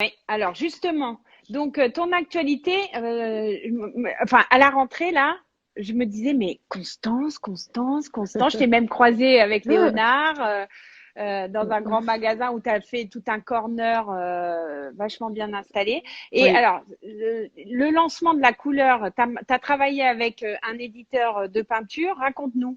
Oui, alors justement, donc ton actualité, enfin à la rentrée là, je me disais mais Constance, Constance, Constance, je t'ai même croisée avec Léonard dans un grand magasin où tu as fait tout un corner vachement bien installé. Et Oui. alors, le lancement de la couleur, tu as travaillé avec un éditeur de peinture, raconte-nous.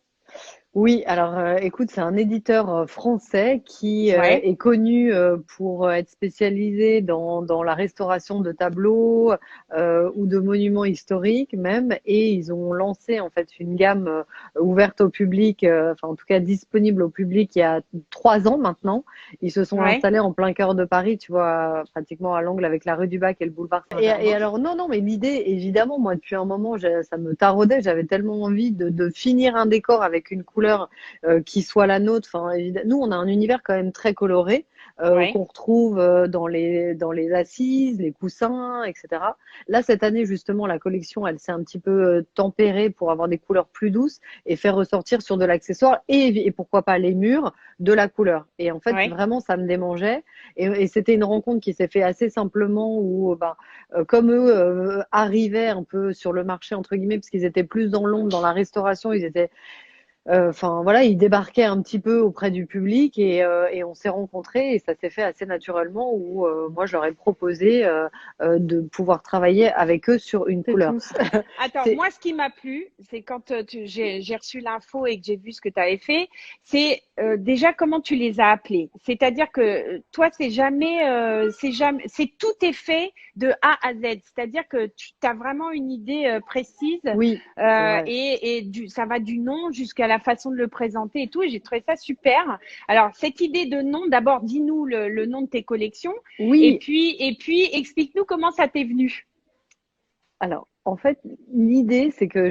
Oui, alors écoute, c'est un éditeur français qui Ouais, est connu pour être spécialisé dans la restauration de tableaux ou de monuments historiques même, et ils ont lancé en fait une gamme ouverte au public, enfin en tout cas disponible au public il y a 3 ans maintenant. Ils se sont ouais, installés en plein cœur de Paris, tu vois, pratiquement à l'angle avec la rue du Bac et le boulevard Saint-Germain. Et alors non, non, mais l'idée, évidemment, moi depuis un moment, ça me taraudait, j'avais tellement envie de finir un décor avec une couleur qui soit la nôtre. Enfin, nous, on a un univers quand même très coloré ouais. qu'on retrouve dans les assises, les coussins, etc. Là, cette année, justement, la collection, elle s'est un petit peu tempérée pour avoir des couleurs plus douces et faire ressortir sur de l'accessoire et pourquoi pas les murs de la couleur. Et en fait, Ouais. vraiment, ça me démangeait. Et c'était une rencontre qui s'est fait assez simplement où, comme eux arrivaient un peu sur le marché, entre guillemets, parce qu'ils étaient plus dans l'ombre, dans la restauration, ils étaient enfin voilà, il débarquait un petit peu auprès du public et on s'est rencontrés et ça s'est fait assez naturellement où moi je leur ai proposé de pouvoir travailler avec eux sur une C'est couleur. tout ça. Attends, C'est moi, ce qui m'a plu, c'est quand j'ai reçu l'info et que j'ai vu ce que tu avais fait, c'est déjà comment tu les as appelés. C'est-à-dire que toi, c'est tout est fait de A à Z. C'est-à-dire que tu as vraiment une idée précise oui, c'est vrai. ça va du nom jusqu'à la façon de le présenter et tout. Et j'ai trouvé ça super. Alors, cette idée de nom, d'abord, dis-nous le nom de tes collections Oui, et puis explique-nous comment ça t'est venu. alors, en fait, l'idée, c'est que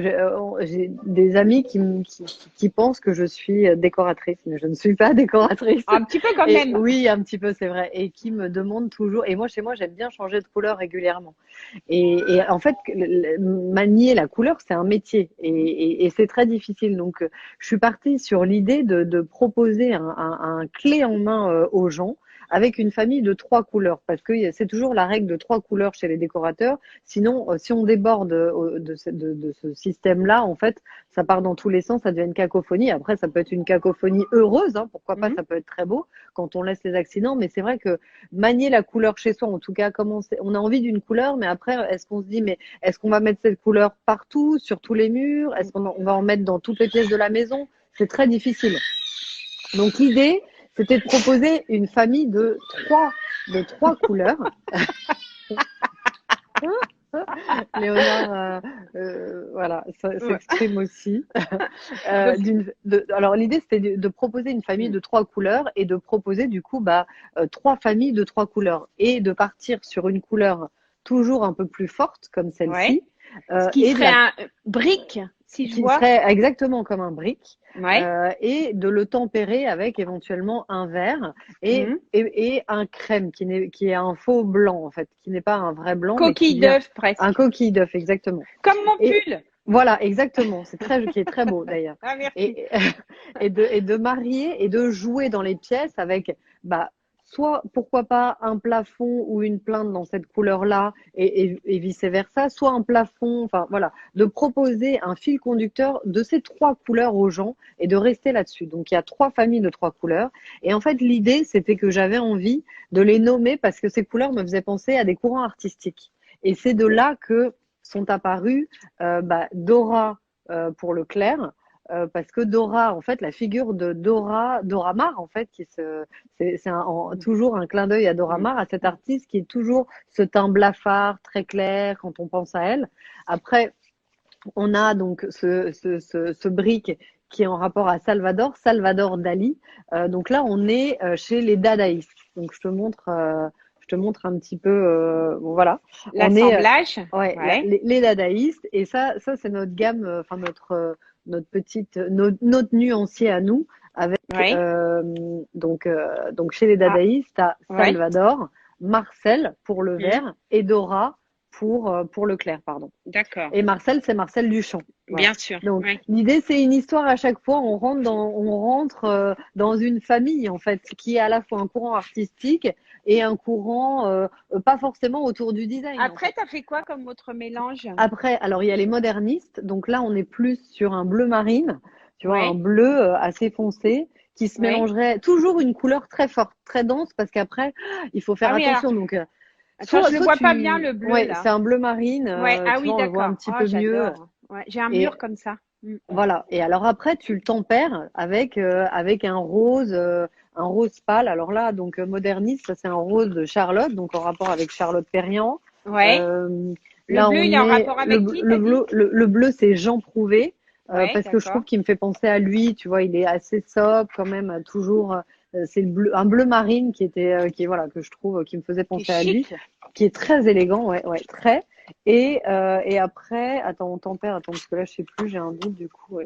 j'ai des amis qui pensent que je suis décoratrice, mais je ne suis pas décoratrice. Un petit peu quand Et même. oui, un petit peu, c'est vrai. Et qui me demandent toujours. Et moi, chez moi, j'aime bien changer de couleur régulièrement. Et en fait, manier la couleur, c'est un métier. Et c'est très difficile. Donc, je suis partie sur l'idée de proposer un clé en main aux gens avec une famille de 3 couleurs, parce que c'est toujours la règle de 3 couleurs chez les décorateurs. Sinon, si on déborde de ce système-là, en fait, ça part dans tous les sens, ça devient une cacophonie. Après, ça peut être une cacophonie heureuse, hein, pourquoi pas, Mhm. ça peut être très beau quand on laisse les accidents. Mais c'est vrai que manier la couleur chez soi, en tout cas, on a envie d'une couleur, mais après, est-ce qu'on se dit, mais est-ce qu'on va mettre cette couleur partout, sur tous les murs? Est-ce qu'on va en mettre dans toutes les pièces de la maison? C'est très difficile. Donc l'idée, c'était de proposer une famille de trois couleurs. Léonard, voilà, ça Ouais. s'exprime aussi. Donc, Alors l'idée, c'était de proposer une famille de 3 couleurs et de proposer du coup 3 familles de 3 couleurs et de partir sur une couleur toujours un peu plus forte comme ouais. celle-ci Ce qui et de serait la un brique, si je qui vois. serait exactement comme un brick, Ouais. et de le tempérer avec éventuellement un vert Mhm. et un crème qui est un faux blanc en fait, qui n'est pas un vrai blanc mais qui Coquille vient d'œuf un presque. coquille d'œuf exactement. Comme mon Et pull. voilà, exactement, qui est très beau d'ailleurs. Ah, merci. Et, et de marier et de jouer dans les pièces avec, bah, soit pourquoi pas un plafond ou une plainte dans cette couleur-là et vice-versa, soit un plafond, enfin voilà, de proposer un fil conducteur de ces 3 couleurs aux gens et de rester là-dessus. Donc il y a 3 familles de 3 couleurs. Et en fait, l'idée, c'était que j'avais envie de les nommer parce que ces couleurs me faisaient penser à des courants artistiques. Et c'est de là que sont apparus Dora pour le clair, parce que Dora, en fait, la figure de Dora Maar, en fait, toujours un clin d'œil à Dora Mhm. Maar, à cette artiste qui est toujours ce teint blafard, très clair quand on pense à elle. Après, on a donc ce brick qui est en rapport à Salvador Dali. Donc là, on est chez les dadaïstes. Donc je te montre un petit peu, bon, voilà. On est, L'assemblage. ouais, Ouais. les dadaïstes. Et ça c'est notre gamme, enfin notre nuancier à nous, avec Ouais. donc chez les Ah, dadaïstes, à ouais. Salvador, Marcel pour le Mhm. vert et Dora pour le clair, pardon. D'accord. Et Marcel, c'est Marcel Duchamp. Voilà. Bien sûr. Donc, Ouais. l'idée, c'est une histoire à chaque fois. On rentre dans une famille, en fait, qui est à la fois un courant artistique, et un courant pas forcément autour du design. En Après, fait. tu as fait quoi comme autre mélange? Après, alors il y a les modernistes, donc là on est plus sur un bleu marine, tu vois, un Ouais, bleu assez foncé qui se ouais. mélangerait toujours une couleur très forte, très dense, parce qu'après il faut faire Ah oui, alors, attention. Donc attends, je le soit vois pas bien tu, le bleu ouais, là. c'est un bleu marine, Ouais, ah tu oui, vois, on le voit un d'accord. petit Oh, peu mieux. j'adore. Ouais, j'ai un Et mur comme ça. Mm. voilà. Et alors après, tu le tempères avec un rose pâle. Alors là, donc moderniste, ça c'est un rose de Charlotte, donc en rapport avec Charlotte Perriand. Ouais. Euh, Le Là, bleu, il est on en est rapport avec qui, t'as le dit? bleu, le bleu, c'est Jean Prouvé, Ouais, parce que je d'accord. trouve qu'il me fait penser à lui. Tu vois, il est assez sobre quand même, toujours. C'est un bleu marine qui est voilà que je trouve qui me faisait Qui est penser à lui, chic. qui est très élégant, ouais, ouais, très. Et après, attends, on tempère, attends, parce que là, je sais plus, j'ai un doute du coup. Ouais,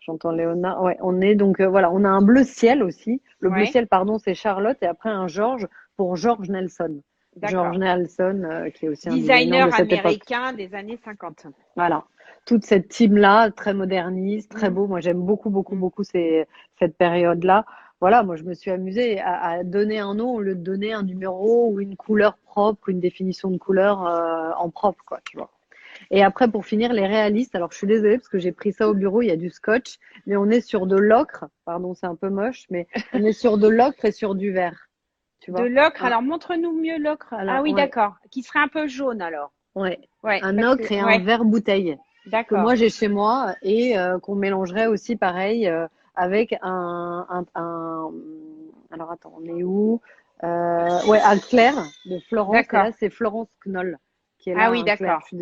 j'entends Léonard. Ouais, on est donc voilà, on a un bleu ciel aussi. Le bleu Ouais, ciel, pardon, c'est Charlotte, et après un Georges pour George Nelson. George d'accord. Nelson, qui est aussi un designer de Designer cette époque. américain des années 50. Voilà. Toute cette team-là, très moderniste, très Mm, beau. Moi, j'aime beaucoup, beaucoup, mm. beaucoup cette période-là. Voilà, moi, je me suis amusée à donner un nom au lieu de donner un numéro ou une couleur propre, une définition de couleur en propre, quoi, tu vois. Et après, pour finir, les réalistes. Alors, je suis désolée parce que j'ai pris ça au bureau, il y a du scotch, mais on est sur de l'ocre. Pardon, c'est un peu moche, mais on est sur de l'ocre et sur du vert, tu De vois. l'ocre. Un- Alors, montre-nous mieux l'ocre. Ah alors, oui, ouais, d'accord. Qui serait un peu jaune alors. ouais. Ouais, Un parce que, ocre et un ouais, vert bouteille que moi d'accord. j'ai chez moi et qu'on mélangerait aussi pareil avec alors attends, on est où? Ouais, un clair de Florence, et là D'accord. c'est Florence Knoll qui est Ah là, oui, un clair. d'accord. Je suis désolée.